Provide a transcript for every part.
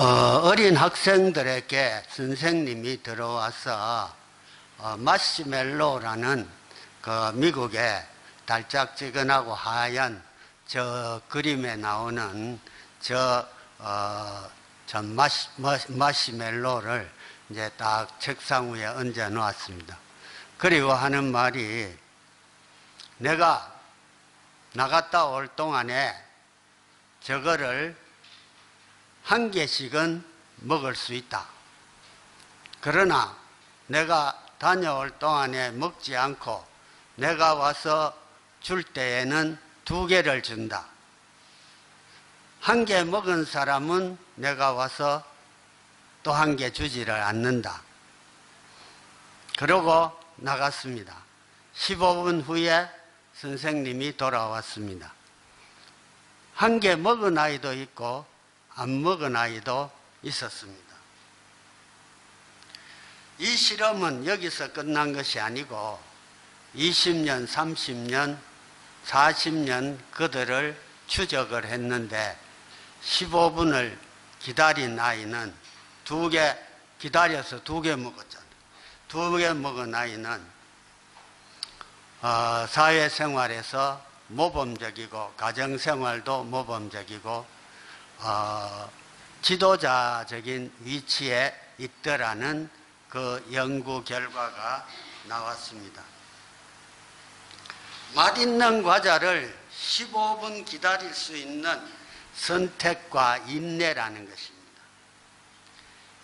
어린 학생들에게 선생님이 들어와서 마시멜로라는 그 미국의 달짝지근하고 하얀 저 그림에 나오는 마시멜로를 이제 딱 책상 위에 얹어 놓았습니다. 그리고 하는 말이, 내가 나갔다 올 동안에 저거를 한 개씩은 먹을 수 있다. 그러나 내가 다녀올 동안에 먹지 않고 내가 와서 줄 때에는 2개를 준다. 1개 먹은 사람은 내가 와서 또 1개 주지를 않는다. 그러고 나갔습니다. 15분 후에 선생님이 돌아왔습니다. 1개 먹은 아이도 있고 안 먹은 아이도 있었습니다. 이 실험은 여기서 끝난 것이 아니고 20년, 30년, 40년 그들을 추적을 했는데 15분을 기다린 아이는 2개 기다려서 2개 먹었잖아요. 2개 먹은 아이는 사회생활에서 모범적이고 가정생활도 모범적이고 지도자적인 위치에 있더라는 그 연구 결과가 나왔습니다. 맛있는 과자를 15분 기다릴 수 있는 선택과 인내라는 것입니다.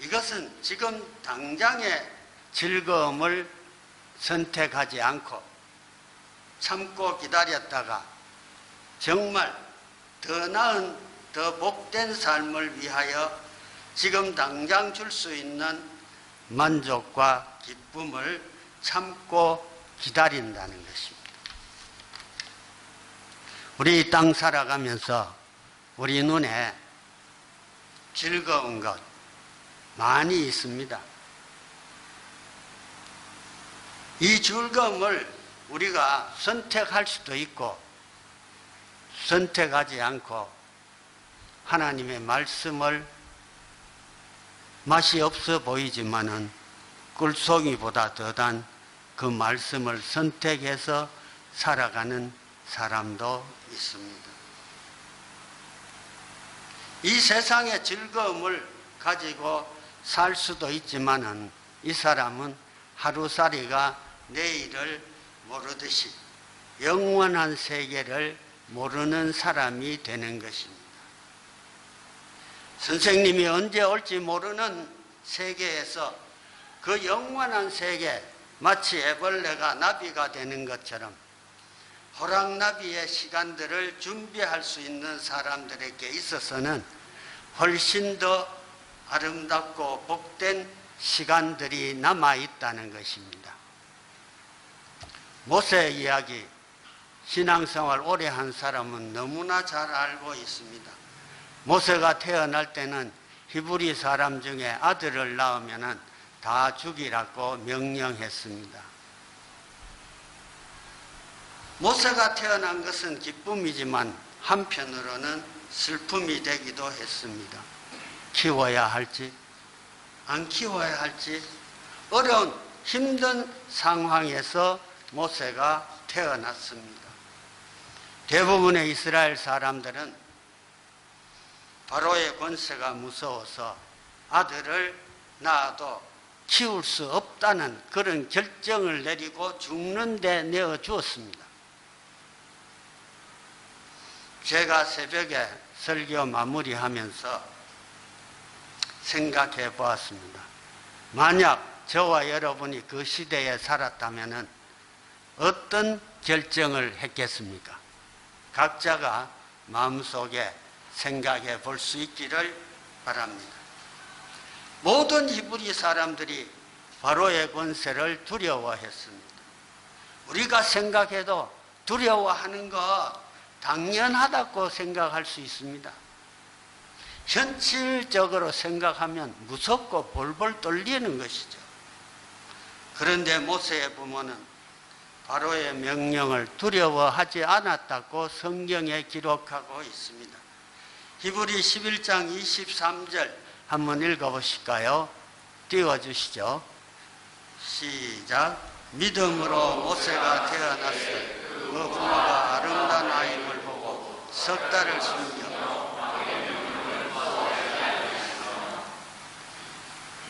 이것은 지금 당장의 즐거움을 선택하지 않고 참고 기다렸다가 정말 더 나은 더 복된 삶을 위하여 지금 당장 줄 수 있는 만족과 기쁨을 참고 기다린다는 것입니다. 우리 이 땅 살아가면서 우리 눈에 즐거운 것 많이 있습니다. 이 즐거움을 우리가 선택할 수도 있고 선택하지 않고 하나님의 말씀을 맛이 없어 보이지만은 꿀송이보다 더단 그 말씀을 선택해서 살아가는 사람도 있습니다. 이 세상의 즐거움을 가지고 살 수도 있지만은 이 사람은 하루살이가 내일을 모르듯이 영원한 세계를 모르는 사람이 되는 것입니다. 선생님이 언제 올지 모르는 세계에서 그 영원한 세계, 마치 애벌레가 나비가 되는 것처럼 호랑나비의 시간들을 준비할 수 있는 사람들에게 있어서는 훨씬 더 아름답고 복된 시간들이 남아있다는 것입니다. 모세 이야기, 신앙생활 오래 한 사람은 너무나 잘 알고 있습니다. 모세가 태어날 때는 히브리 사람 중에 아들을 낳으면 다 죽이라고 명령했습니다. 모세가 태어난 것은 기쁨이지만 한편으로는 슬픔이 되기도 했습니다. 키워야 할지 안 키워야 할지 어려운 힘든 상황에서 모세가 태어났습니다. 대부분의 이스라엘 사람들은 바로의 권세가 무서워서 아들을 낳아도 키울 수 없다는 그런 결정을 내리고 죽는 데 내어 주었습니다. 제가 새벽에 설교 마무리하면서 생각해 보았습니다. 만약 저와 여러분이 그 시대에 살았다면 어떤 결정을 했겠습니까? 각자가 마음속에 생각해 볼 수 있기를 바랍니다. 모든 히브리 사람들이 바로의 권세를 두려워했습니다. 우리가 생각해도 두려워하는 거 당연하다고 생각할 수 있습니다. 현실적으로 생각하면 무섭고 벌벌 떨리는 것이죠. 그런데 모세의 부모는 바로의 명령을 두려워하지 않았다고 성경에 기록하고 있습니다. 히브리 11장 23절 한번 읽어보실까요? 띄워주시죠. 시작. 믿음으로 모세가 태어났을 그 부모가 아름다운 아임을 보고 석 달을 숨겨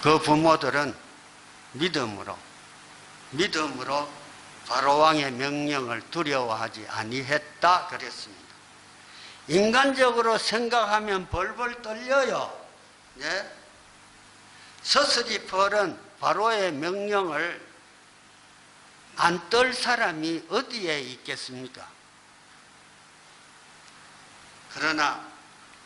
그 부모들은 믿음으로 바로왕의 명령을 두려워하지 아니했다 그랬습니다. 인간적으로 생각하면 벌벌 떨려요. 네? 서슬이 펄은 바로의 명령을 안 떨 사람이 어디에 있겠습니까? 그러나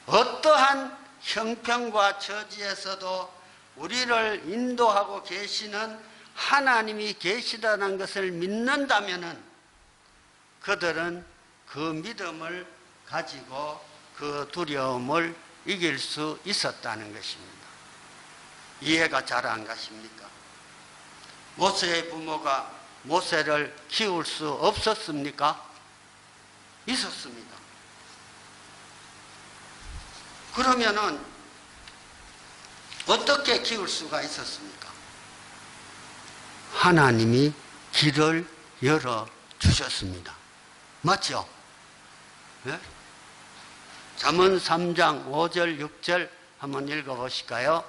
어떠한 형편과 처지에서도 우리를 인도하고 계시는 하나님이 계시다는 것을 믿는다면 그들은 그 믿음을 가지고 그 두려움을 이길 수 있었다는 것입니다. 이해가 잘 안 가십니까? 모세의 부모가 모세를 키울 수 없었습니까? 있었습니다. 그러면은 어떻게 키울 수가 있었습니까? 하나님이 길을 열어주셨습니다. 맞죠? 네? 잠언 3장 5절 6절 한번 읽어보실까요?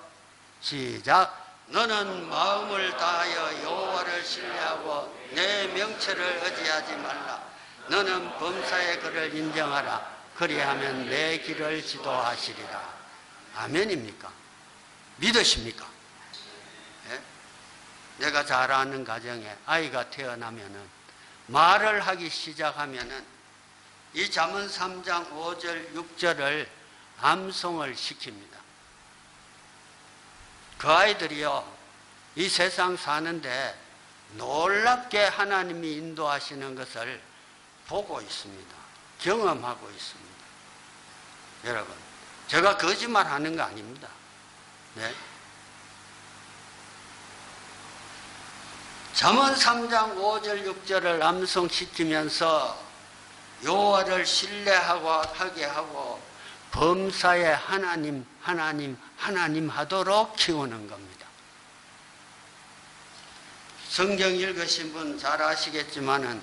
시작. 너는 마음을 다하여 여호와를 신뢰하고 내 명철을 의지하지 말라. 너는 범사의 그를 인정하라. 그리하면 내 길을 지도하시리라. 아멘입니까? 믿으십니까? 네? 내가 잘 아는 가정에 아이가 태어나면은 말을 하기 시작하면은 이 잠언 3장 5절 6절을 암송을 시킵니다. 그 아이들이요, 이 세상 사는데 놀랍게 하나님이 인도하시는 것을 보고 있습니다. 경험하고 있습니다. 여러분, 제가 거짓말하는 거 아닙니다. 네? 잠언 3장 5절 6절을 암송시키면서 여호와를 신뢰하고 하게 하고 범사의 하나님 하도록 키우는 겁니다. 성경 읽으신 분 잘 아시겠지만은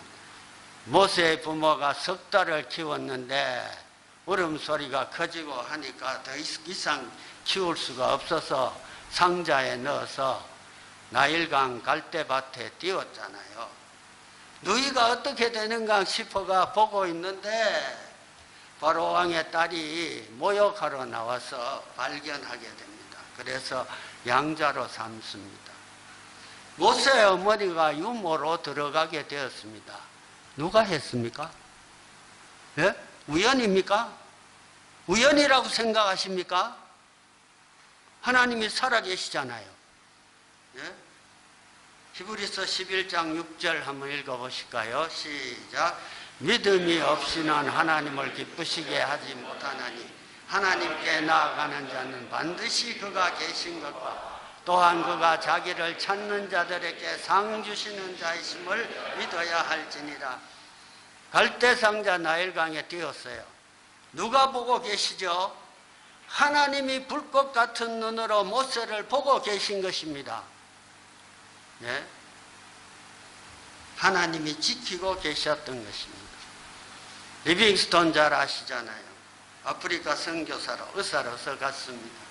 모세의 부모가 석 달을 키웠는데 울음소리가 커지고 하니까 더 이상 키울 수가 없어서 상자에 넣어서 나일강 갈대밭에 띄웠잖아요. 너희가 어떻게 되는가 싶어가 보고 있는데 바로 왕의 딸이 모욕하러 나와서 발견하게 됩니다. 그래서 양자로 삼습니다. 모세의 어머니가 유모로 들어가게 되었습니다. 누가 했습니까? 예? 우연입니까? 우연이라고 생각하십니까? 하나님이 살아계시잖아요. 예? 히브리서 11장 6절 한번 읽어보실까요? 시작. 믿음이 없이는 하나님을 기쁘시게 하지 못하나니 하나님께 나아가는 자는 반드시 그가 계신 것과 또한 그가 자기를 찾는 자들에게 상 주시는 자이심을 믿어야 할지니라. 갈대상자 나일강에 띄었어요. 누가 보고 계시죠? 하나님이 불꽃 같은 눈으로 모세를 보고 계신 것입니다. 네? 하나님이 지키고 계셨던 것입니다. 리빙스톤 잘 아시잖아요. 아프리카 선교사로 의사로서 갔습니다.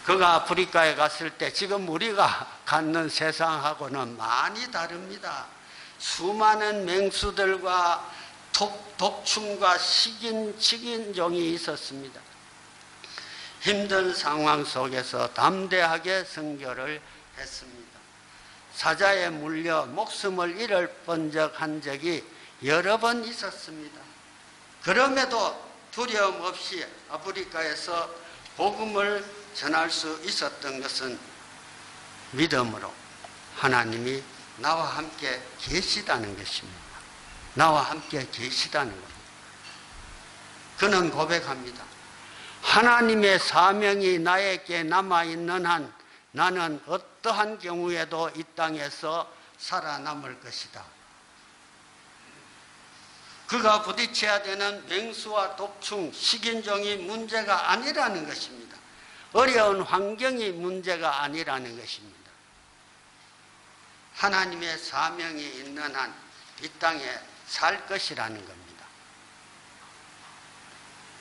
그가 아프리카에 갔을 때 지금 우리가 갖는 세상하고는 많이 다릅니다. 수많은 맹수들과 독충과 식인종이 있었습니다. 힘든 상황 속에서 담대하게 선교를 했습니다. 사자에 물려 목숨을 잃을 뻔한 적이 여러 번 있었습니다. 그럼에도 두려움 없이 아프리카에서 복음을 전할 수 있었던 것은 믿음으로 하나님이 나와 함께 계시다는 것입니다. 나와 함께 계시다는 겁니다. 그는 고백합니다. 하나님의 사명이 나에게 남아있는 한 나는 어떠한 경우에도 이 땅에서 살아남을 것이다. 그가 부딪혀야 되는 맹수와 독충, 식인종이 문제가 아니라는 것입니다. 어려운 환경이 문제가 아니라는 것입니다. 하나님의 사명이 있는 한 이 땅에 살 것이라는 겁니다.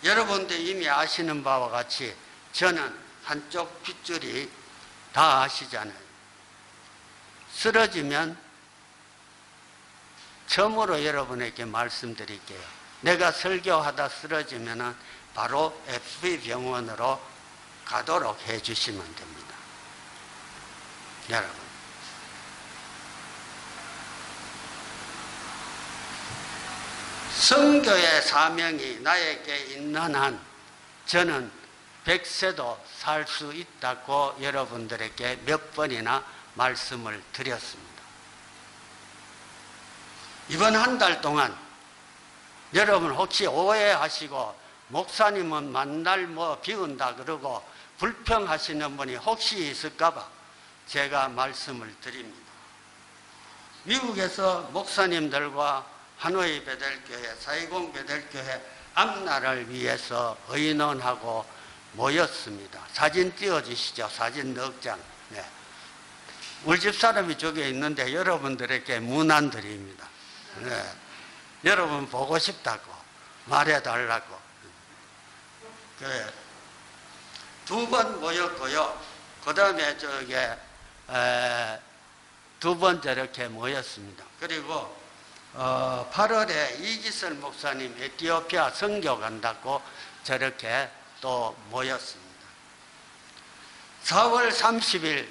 여러분들 이미 아시는 바와 같이 저는 한쪽 핏줄이 다 아시잖아요. 쓰러지면 처음으로 여러분에게 말씀드릴게요. 내가 설교하다 쓰러지면 바로 FB병원으로 가도록 해주시면 됩니다. 여러분, 선교의 사명이 나에게 있는 한 저는 100세도 살 수 있다고 여러분들에게 몇 번이나 말씀을 드렸습니다. 이번 한 달 동안 여러분 혹시 오해하시고 목사님은 만날 비운다 그러고 불평하시는 분이 혹시 있을까봐 제가 말씀을 드립니다. 미국에서 목사님들과 하노이 베델교회, 사이공 베델교회 앞날을 위해서 의논하고 모였습니다. 사진 띄워주시죠. 사진 넉 장. 네. 우리 집 사람이 저기 있는데 여러분들에게 문안드립니다. 네. 여러분 보고 싶다고 말해달라고. 두 번 모였고요. 그 다음에 두 번 저렇게 모였습니다. 그리고 8월에 이기설 목사님 에티오피아 선교 간다고 저렇게 또 모였습니다. 4월 30일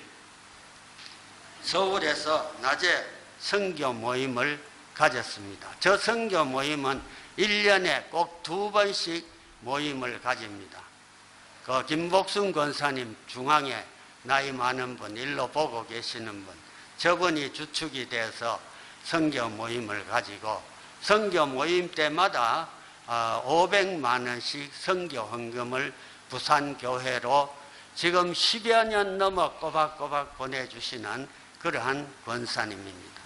서울에서 낮에 선교 모임을 가졌습니다. 저 선교 모임은 1년에 꼭 2번씩 모임을 가집니다. 그 김복순 권사님 중앙에 나이 많은 분, 일로 보고 계시는 분, 저분이 주축이 돼서 선교 모임을 가지고 선교 모임 때마다 500만 원씩 선교 헌금을 부산교회로 지금 10여 년 넘어 꼬박꼬박 보내주시는 그러한 권사님입니다.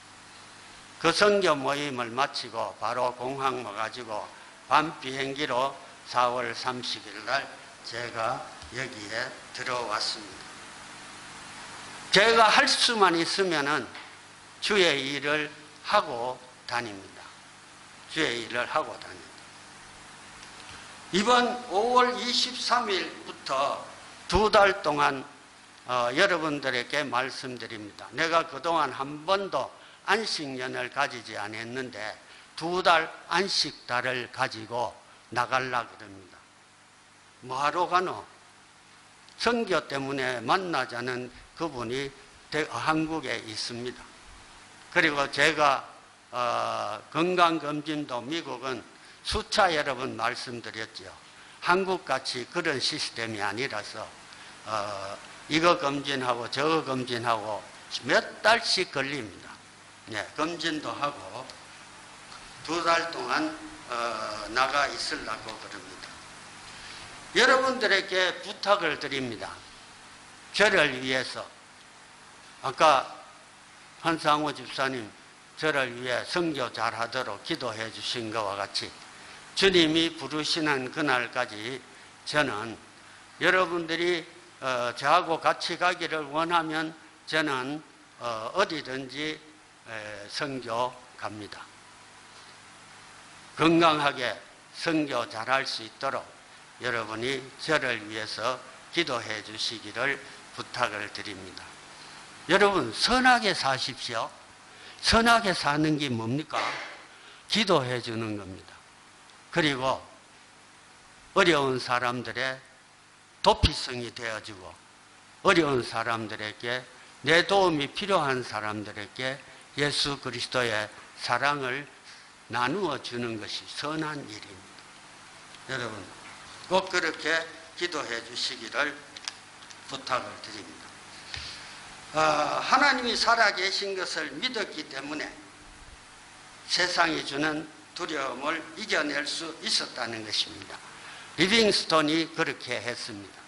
그 선교 모임을 마치고 바로 공항 와가지고 밤 비행기로 4월 30일 날 제가 여기에 들어왔습니다. 제가 할 수만 있으면은 주의 일을 하고 다닙니다. 주의 일을 하고 다닙니다. 이번 5월 23일부터 2달 동안 여러분들에게 말씀드립니다. 내가 그동안 한 번도 안식년을 가지지 않았는데 2달 안식달을 가지고 나가려고 그럽니다. 뭐하러 가노? 선교 때문에 만나자는 그분이 한국에 있습니다. 그리고 제가 건강검진도 미국은 수차 여러 번 말씀드렸죠. 한국같이 그런 시스템이 아니라서 이거 검진하고 저거 검진하고 몇 달씩 걸립니다. 네, 검진도 하고 2달 동안 나가 있으려고 그럽니다. 여러분들에게 부탁을 드립니다. 저를 위해서 아까 한상호 집사님 저를 위해 선교 잘하도록 기도해 주신 것과 같이 주님이 부르시는 그날까지 저는 여러분들이 저하고 같이 가기를 원하면 저는 어디든지 선교 갑니다. 건강하게 선교 잘할 수 있도록 여러분이 저를 위해서 기도해 주시기를 부탁을 드립니다. 여러분 선하게 사십시오. 선하게 사는 게 뭡니까? 기도해 주는 겁니다. 그리고 어려운 사람들의 도피성이 되어주고 어려운 사람들에게 내 도움이 필요한 사람들에게 예수 그리스도의 사랑을 나누어 주는 것이 선한 일입니다. 여러분 꼭 그렇게 기도해 주시기를 부탁을 드립니다. 하나님이 살아계신 것을 믿었기 때문에 세상이 주는 두려움을 이겨낼 수 있었다는 것입니다. 리빙스톤이 그렇게 했습니다.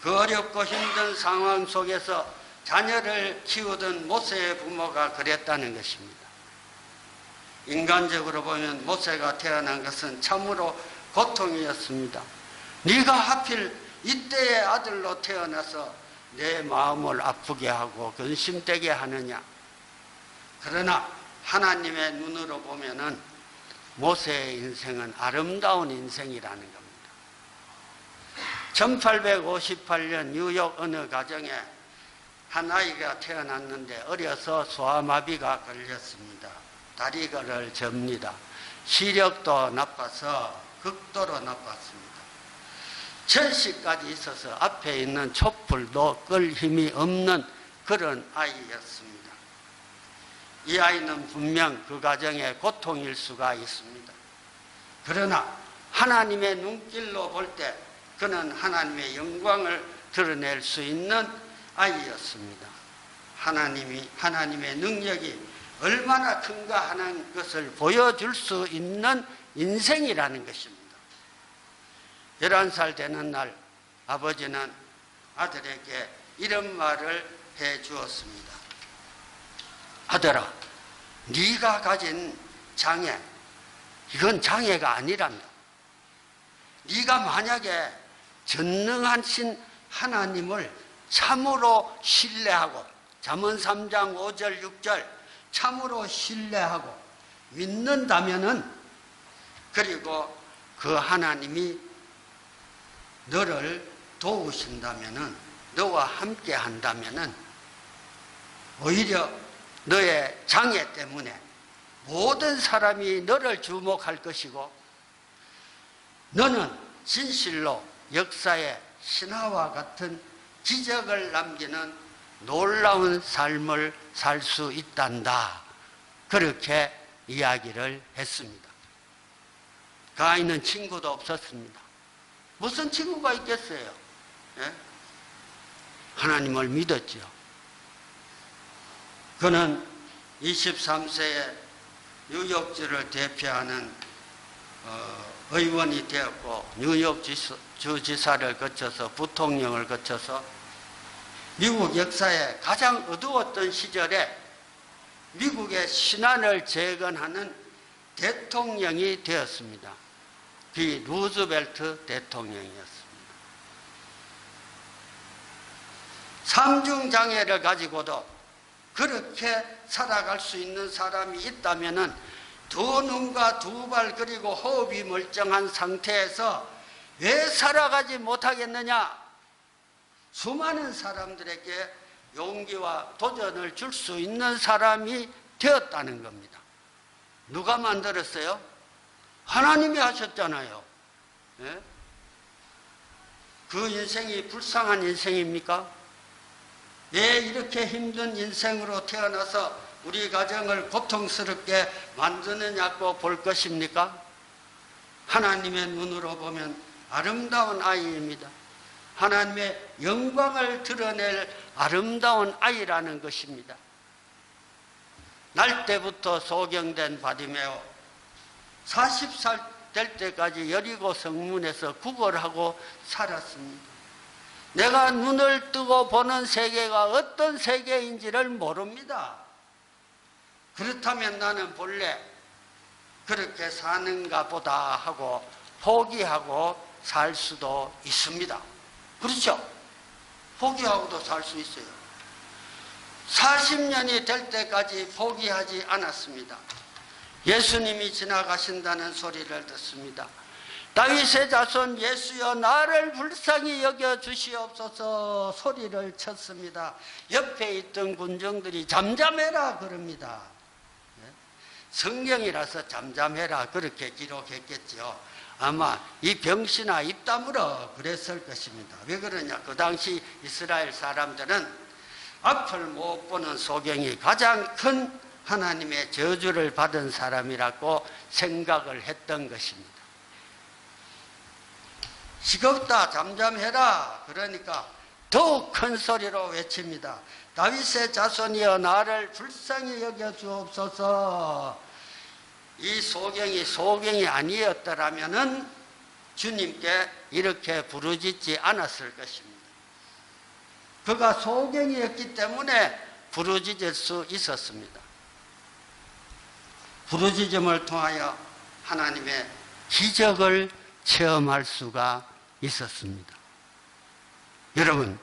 그 어렵고 힘든 상황 속에서 자녀를 키우던 모세의 부모가 그랬다는 것입니다. 인간적으로 보면 모세가 태어난 것은 참으로 고통이었습니다. 네가 하필 이때의 아들로 태어나서 내 마음을 아프게 하고 근심되게 하느냐? 그러나 하나님의 눈으로 보면은 모세의 인생은 아름다운 인생이라는 겁니다. 1858년 뉴욕 어느 가정에 한 아이가 태어났는데 어려서 소아마비가 걸렸습니다. 다리를 접니다. 시력도 나빠서 극도로 나빴습니다. 전시까지 있어서 앞에 있는 촛불도 끌 힘이 없는 그런 아이였습니다. 이 아이는 분명 그 가정의 고통일 수가 있습니다. 그러나 하나님의 눈길로 볼 때 그는 하나님의 영광을 드러낼 수 있는 아이였습니다. 하나님의 능력이 얼마나 큰가 하는 것을 보여줄 수 있는 인생이라는 것입니다. 11살 되는 날 아버지는 아들에게 이런 말을 해 주었습니다. 아들아, 네가 가진 장애, 이건 장애가 아니란다. 네가 만약에 전능하신 하나님을 참으로 신뢰하고, 잠언 3장 5절 6절 참으로 신뢰하고 믿는다면은, 그리고 그 하나님이 너를 도우신다면은, 너와 함께 한다면은 오히려 너의 장애 때문에 모든 사람이 너를 주목할 것이고, 너는 진실로 역사의 신화와 같은 기적을 남기는 놀라운 삶을 살 수 있단다. 그렇게 이야기를 했습니다. 그 아이는 친구도 없었습니다. 무슨 친구가 있겠어요? 예? 하나님을 믿었죠. 그는 23세에 뉴욕주를 대표하는 의원이 되었고, 뉴욕 주지사를 거쳐서 부통령을 거쳐서 미국 역사에 가장 어두웠던 시절에 미국의 신안을 재건하는 대통령이 되었습니다. 그 루즈벨트 대통령이었습니다. 삼중장애를 가지고도 그렇게 살아갈 수 있는 사람이 있다면은 두 눈과 두 발 그리고 호흡이 멀쩡한 상태에서 왜 살아가지 못하겠느냐? 수많은 사람들에게 용기와 도전을 줄 수 있는 사람이 되었다는 겁니다. 누가 만들었어요? 하나님이 하셨잖아요. 예? 그 인생이 불쌍한 인생입니까? 왜 이렇게 힘든 인생으로 태어나서 우리 가정을 고통스럽게 만드느냐고 볼 것입니까? 하나님의 눈으로 보면 아름다운 아이입니다. 하나님의 영광을 드러낼 아름다운 아이라는 것입니다. 날 때부터 소경된 바디메오, 40살 될 때까지 여리고 성문에서 구걸하고 살았습니다. 내가 눈을 뜨고 보는 세계가 어떤 세계인지를 모릅니다. 그렇다면 나는 본래 그렇게 사는가 보다 하고 포기하고 살 수도 있습니다. 그렇죠? 포기하고도 살 수 있어요. 40년이 될 때까지 포기하지 않았습니다. 예수님이 지나가신다는 소리를 듣습니다. 다윗의 자손 예수여 나를 불쌍히 여겨 주시옵소서 소리를 쳤습니다. 옆에 있던 군중들이 잠잠해라 그럽니다. 성경이라서 잠잠해라 그렇게 기록했겠죠. 아마 이 병신아 입 다물어 그랬을 것입니다. 왜 그러냐? 그 당시 이스라엘 사람들은 앞을 못 보는 소경이 가장 큰 하나님의 저주를 받은 사람이라고 생각을 했던 것입니다. 시겁다 잠잠해라 그러니까 더욱 큰 소리로 외칩니다. 다윗의 자손이여 나를 불쌍히 여겨 주옵소서. 이 소경이 아니었더라면은 주님께 이렇게 부르짖지 않았을 것입니다. 그가 소경이었기 때문에 부르짖을 수 있었습니다. 부르짖음을 통하여 하나님의 기적을 체험할 수가 있었습니다. 여러분,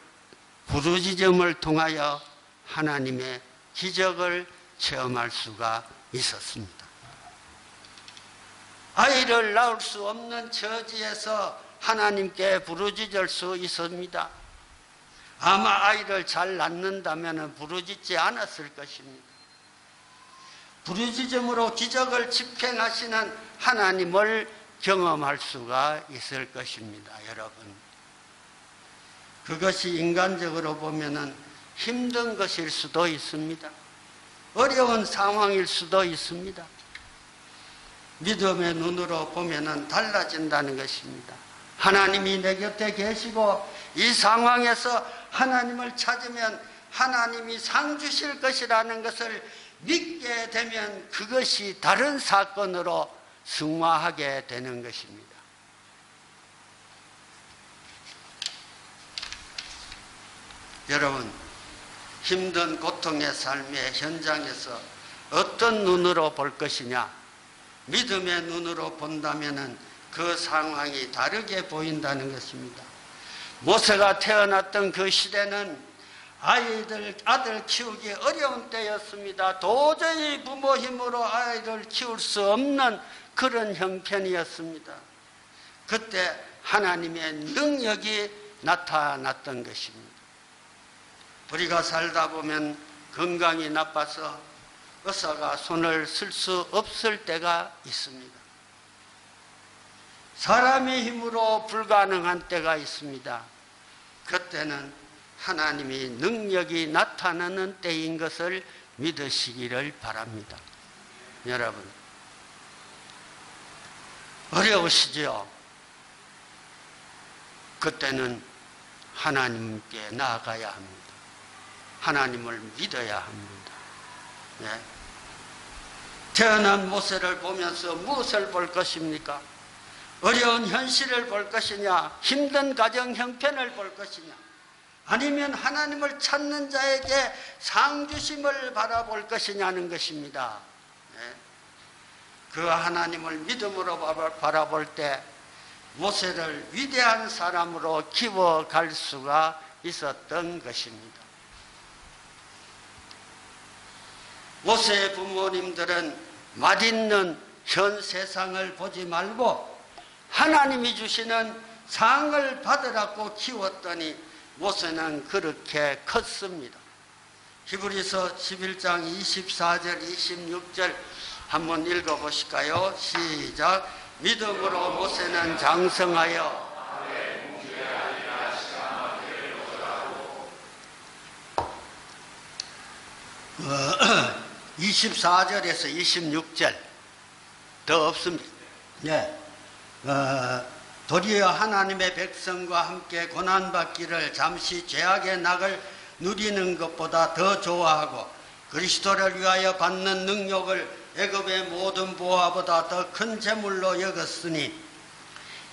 부르짖음을 통하여 하나님의 기적을 체험할 수가 있었습니다. 아이를 낳을 수 없는 처지에서 하나님께 부르짖을 수 있습니다. 아마 아이를 잘 낳는다면 부르짖지 않았을 것입니다. 부르짖음으로 기적을 집행하시는 하나님을 경험할 수가 있을 것입니다. 여러분, 그것이 인간적으로 보면은 힘든 것일 수도 있습니다. 어려운 상황일 수도 있습니다. 믿음의 눈으로 보면은 달라진다는 것입니다. 하나님이 내 곁에 계시고 이 상황에서 하나님을 찾으면 하나님이 상 주실 것이라는 것을 믿게 되면 그것이 다른 사건으로 승화하게 되는 것입니다. 여러분, 힘든 고통의 삶의 현장에서 어떤 눈으로 볼 것이냐? 믿음의 눈으로 본다면 그 상황이 다르게 보인다는 것입니다. 모세가 태어났던 그 시대는 아들 키우기 어려운 때였습니다. 도저히 부모 힘으로 아이를 키울 수 없는 그런 형편이었습니다. 그때 하나님의 능력이 나타났던 것입니다. 우리가 살다 보면 건강이 나빠서 의사가 손을 쓸 수 없을 때가 있습니다. 사람의 힘으로 불가능한 때가 있습니다. 그때는 하나님이 능력이 나타나는 때인 것을 믿으시기를 바랍니다. 여러분, 어려우시죠? 그때는 하나님께 나아가야 합니다. 하나님을 믿어야 합니다. 네. 태어난 모세를 보면서 무엇을 볼 것입니까? 어려운 현실을 볼 것이냐? 힘든 가정 형편을 볼 것이냐? 아니면 하나님을 찾는 자에게 상 주심을 바라볼 것이냐는 것입니다. 네. 그 하나님을 믿음으로 바라볼 때 모세를 위대한 사람으로 키워갈 수가 있었던 것입니다. 모세의 부모님들은 맛있는 현 세상을 보지 말고 하나님이 주시는 상을 받으라고 키웠더니 모세는 그렇게 컸습니다. 히브리서 11장 24절 26절 한번 읽어보실까요? 시작. 믿음으로 모세는 장성하여 24절에서 26절 더 없습니다. 네. 도리어 하나님의 백성과 함께 고난받기를 잠시 죄악의 낙을 누리는 것보다 더 좋아하고 그리스도를 위하여 받는 능력을 애굽의 모든 보화보다 더 큰 재물로 여겼으니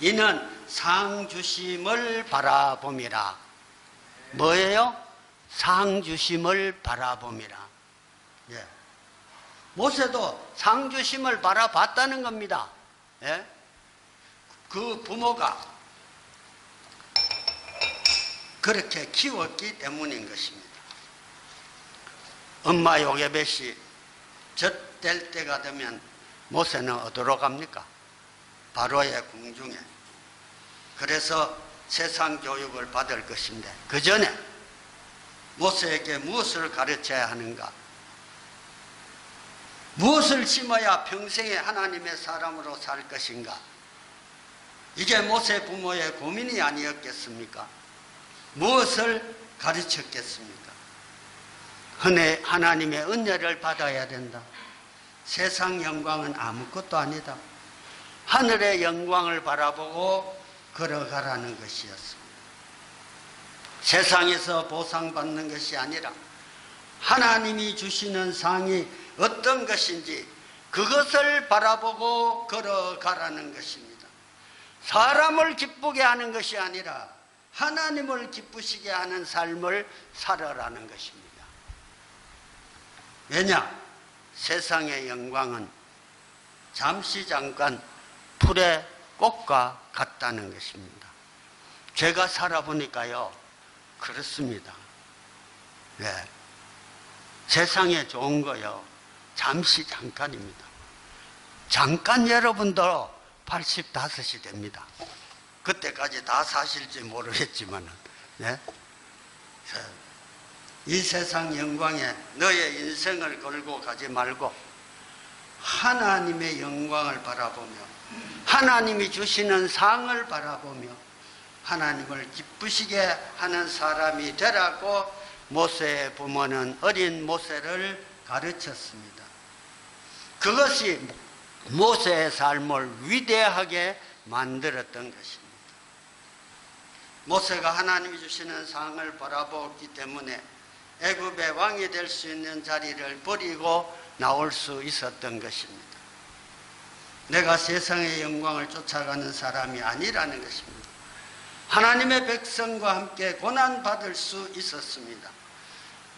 이는 상 주심을 바라봄이라. 뭐예요? 상 주심을 바라봄이라. 예. 모세도 상 주심을 바라봤다는 겁니다. 예? 그 부모가 그렇게 키웠기 때문인 것입니다. 엄마 요게벳이 젖될 때가 되면 모세는 어디로 갑니까? 바로의 궁중에. 그래서 세상 교육을 받을 것인데 그 전에 모세에게 무엇을 가르쳐야 하는가? 무엇을 심어야 평생에 하나님의 사람으로 살 것인가? 이게 모세 부모의 고민이 아니었겠습니까? 무엇을 가르쳤겠습니까? 하나님의 은혜를 받아야 된다. 세상 영광은 아무것도 아니다. 하늘의 영광을 바라보고 걸어가라는 것이었습니다. 세상에서 보상받는 것이 아니라 하나님이 주시는 상이 어떤 것인지 그것을 바라보고 걸어가라는 것입니다. 사람을 기쁘게 하는 것이 아니라 하나님을 기쁘시게 하는 삶을 살아라는 것입니다. 왜냐? 세상의 영광은 잠시 잠깐 풀의 꽃과 같다는 것입니다. 제가 살아보니까요, 그렇습니다. 예. 세상에 좋은 거요, 잠시 잠깐입니다. 잠깐 여러분도 85이 됩니다. 그때까지 다 사실지 모르겠지만, 네? 이 세상 영광에 너의 인생을 걸고 가지 말고 하나님의 영광을 바라보며 하나님이 주시는 상을 바라보며 하나님을 기쁘시게 하는 사람이 되라고 모세의 부모는 어린 모세를 가르쳤습니다. 그것이 모세의 삶을 위대하게 만들었던 것입니다. 모세가 하나님이 주시는 상을 바라보기 때문에 애굽의 왕이 될 수 있는 자리를 버리고 나올 수 있었던 것입니다. 내가 세상의 영광을 쫓아가는 사람이 아니라는 것입니다. 하나님의 백성과 함께 고난받을 수 있었습니다.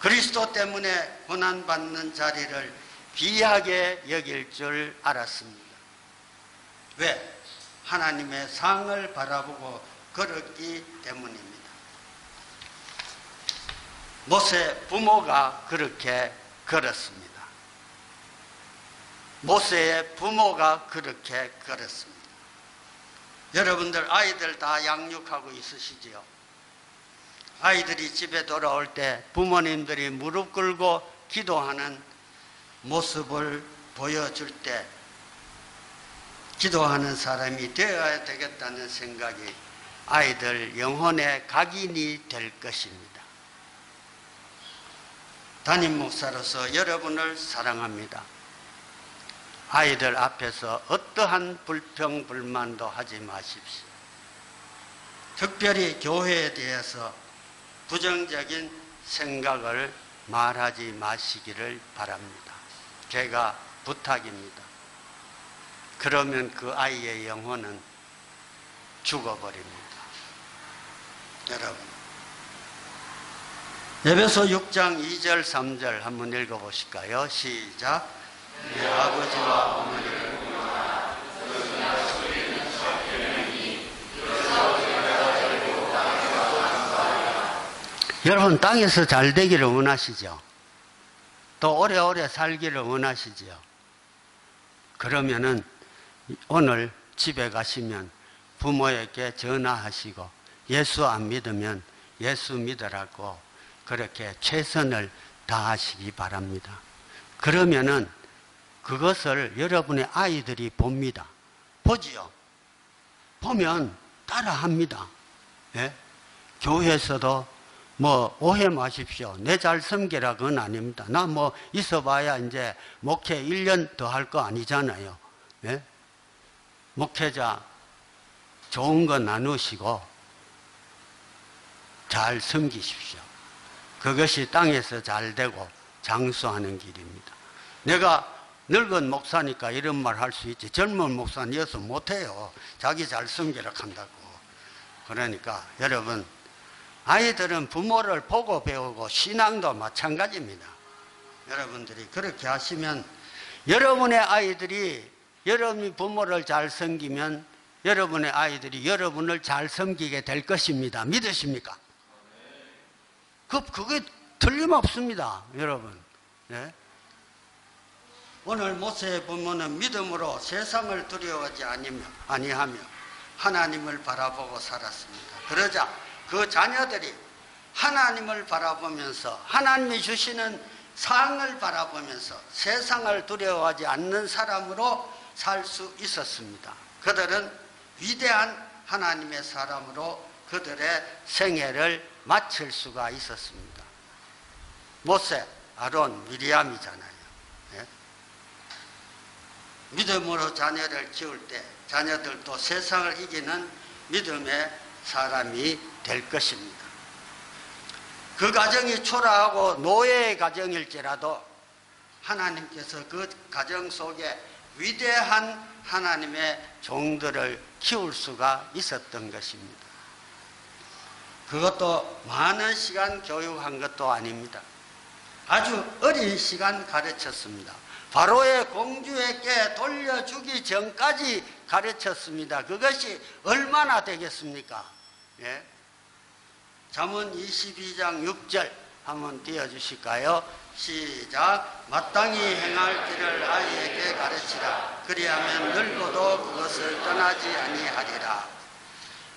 그리스도 때문에 고난받는 자리를 귀하게 여길 줄 알았습니다. 왜? 하나님의 상을 바라보고 걸었기 때문입니다. 모세 부모가 그렇게 걸었습니다. 모세의 부모가 그렇게 걸었습니다. 여러분들 아이들 다 양육하고 있으시지요? 아이들이 집에 돌아올 때 부모님들이 무릎 꿇고 기도하는 모습을 보여줄 때 기도하는 사람이 되어야 되겠다는 생각이 아이들 영혼의 각인이 될 것입니다. 담임 목사로서 여러분을 사랑합니다. 아이들 앞에서 어떠한 불평, 불만도 하지 마십시오. 특별히 교회에 대해서 부정적인 생각을 말하지 마시기를 바랍니다. 제가 부탁입니다. 그러면 그 아이의 영혼은 죽어버립니다. 여러분, 에베소 6장 2절 3절 한번 읽어보실까요? 시작. 내 아버지와 어머니를 여러분, 땅에서 잘 되기를 원하시죠? 또 오래오래 살기를 원하시죠? 그러면은 오늘 집에 가시면 부모에게 전화하시고 예수 안 믿으면 예수 믿으라고 그렇게 최선을 다하시기 바랍니다. 그러면은 그것을 여러분의 아이들이 봅니다. 보지요? 보면 따라합니다. 예? 교회에서도 뭐 오해 마십시오. 내 잘 섬기라 그건 아닙니다. 나 뭐 있어봐야 이제 목회 1년 더 할 거 아니잖아요. 예? 목회자 좋은 거 나누시고 잘 섬기십시오. 그것이 땅에서 잘 되고 장수하는 길입니다. 내가 늙은 목사니까 이런 말 할 수 있지. 젊은 목사니어서 못해요. 자기 잘 섬기라 한다고. 그러니까 여러분, 아이들은 부모를 보고 배우고 신앙도 마찬가지입니다. 여러분들이 그렇게 하시면 여러분의 아이들이 여러분이 부모를 잘 섬기면 여러분의 아이들이 여러분을 잘 섬기게 될 것입니다. 믿으십니까? 그게 틀림없습니다. 여러분. 네? 오늘 모세의 부모는 믿음으로 세상을 두려워하지 아니하며 하나님을 바라보고 살았습니다. 그러자 그 자녀들이 하나님을 바라보면서 하나님이 주시는 상을 바라보면서 세상을 두려워하지 않는 사람으로 살 수 있었습니다. 그들은 위대한 하나님의 사람으로 그들의 생애를 마칠 수가 있었습니다. 모세, 아론, 미리암이잖아요. 예? 믿음으로 자녀를 키울 때 자녀들도 세상을 이기는 믿음의 사람이 될 것입니다. 그 가정이 초라하고 노예의 가정일지라도 하나님께서 그 가정 속에 위대한 하나님의 종들을 키울 수가 있었던 것입니다. 그것도 많은 시간 교육한 것도 아닙니다. 아주 어린 시간 가르쳤습니다. 바로의 공주에게 돌려주기 전까지 가르쳤습니다. 그것이 얼마나 되겠습니까? 예? 잠언 22장 6절 한번 띄워주실까요? 시작. 마땅히 행할 길을 아이에게 가르치라. 그리하면 늙어도 그것을 떠나지 아니하리라.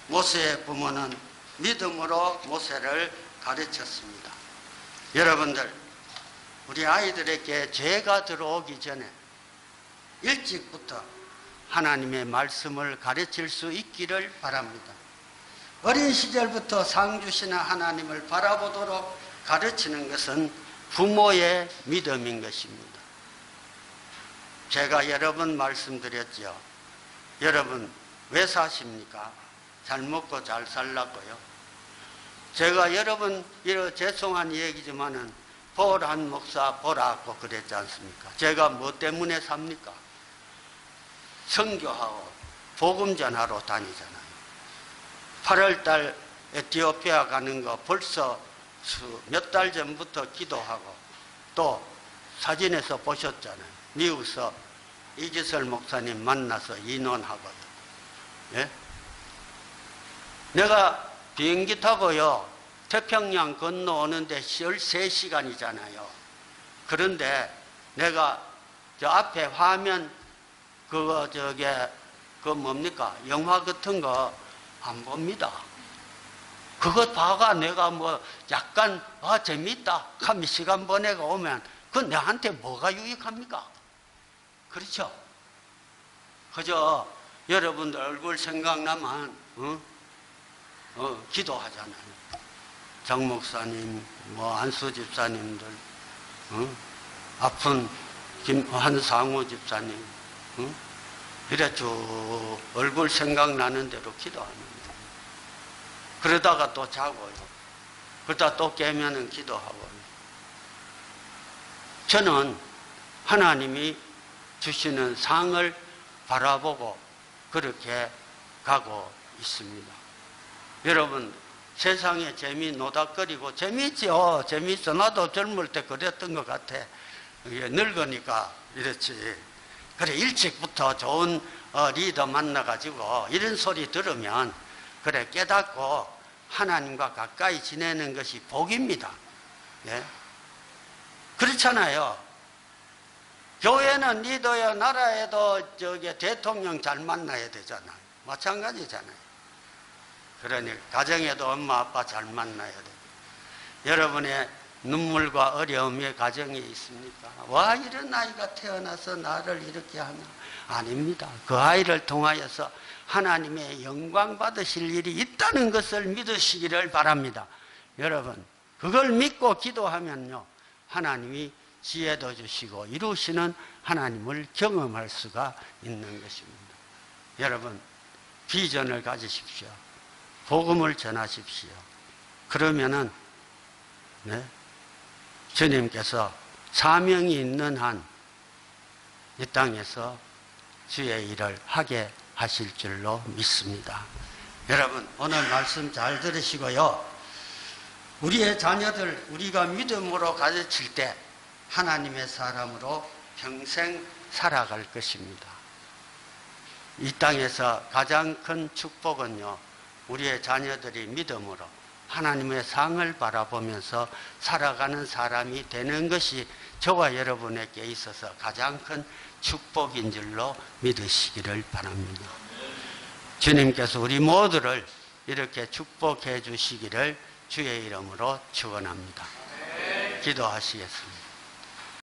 모세의 부모는 믿음으로 모세를 가르쳤습니다. 여러분들, 우리 아이들에게 죄가 들어오기 전에 일찍부터 하나님의 말씀을 가르칠 수 있기를 바랍니다. 어린 시절부터 상 주시는 하나님을 바라보도록 가르치는 것은 부모의 믿음인 것입니다. 제가 여러 번 말씀드렸죠. 여러분 왜 사십니까? 잘 먹고 잘 살라고요. 제가 여러 번 죄송한 얘기지만은 보란 목사 보라고 그랬지 않습니까? 제가 뭐 때문에 삽니까? 선교하고 복음 전하러 다니잖아요. 8월달 에티오피아 가는 거 벌써 몇 달 전부터 기도하고, 또 사진에서 보셨잖아요. 미국에서 이기설 목사님 만나서 인원하거든. 예? 내가 비행기 타고요 태평양 건너오는데 13시간이잖아요. 그런데 내가 저 앞에 화면 그거 뭡니까? 영화 같은 거 안 봅니다. 그거 봐가 내가 뭐 약간 재밌다 하면 시간 보내고 오면 그건 내한테 뭐가 유익합니까? 그렇죠? 그저 여러분들 얼굴 생각나면 기도하잖아요. 장 목사님, 뭐 안수 집사님들, 아픈 한상우 집사님, 이래 쭉 얼굴 생각나는 대로 기도하는 거예요. 그러다가 또 자고요. 그러다 또 깨면은 기도하고요. 저는 하나님이 주시는 상을 바라보고 그렇게 가고 있습니다. 여러분, 세상에 재미 노닥거리고 재미있죠. 재미있어. 나도 젊을 때 그랬던 것 같아. 늙으니까 이렇지. 그래, 일찍부터 좋은 리더 만나가지고 이런 소리 들으면 그래 깨닫고 하나님과 가까이 지내는 것이 복입니다. 예? 그렇잖아요. 교회는 리더야, 나라에도 대통령 잘 만나야 되잖아요. 마찬가지잖아요. 그러니 가정에도 엄마 아빠 잘 만나야 돼요. 여러분의 눈물과 어려움의 가정이 있습니까? 와, 이런 아이가 태어나서 나를 이렇게 하나? 아닙니다. 그 아이를 통하여서 하나님의 영광 받으실 일이 있다는 것을 믿으시기를 바랍니다. 여러분, 그걸 믿고 기도하면요, 하나님이 지혜도 주시고 이루시는 하나님을 경험할 수가 있는 것입니다. 여러분, 비전을 가지십시오. 복음을 전하십시오. 그러면은 주님께서 사명이 있는 한 이 땅에서 주의 일을 하게 하실 줄로 믿습니다. 여러분, 오늘 말씀 잘 들으시고요. 우리의 자녀들 우리가 믿음으로 가르칠 때 하나님의 사람으로 평생 살아갈 것입니다. 이 땅에서 가장 큰 축복은요, 우리의 자녀들이 믿음으로 하나님의 상을 바라보면서 살아가는 사람이 되는 것이 저와 여러분에게 있어서 가장 큰 축복인 줄로 믿으시기를 바랍니다. 주님께서 우리 모두를 이렇게 축복해 주시기를 주의 이름으로 축원합니다. 기도하시겠습니다.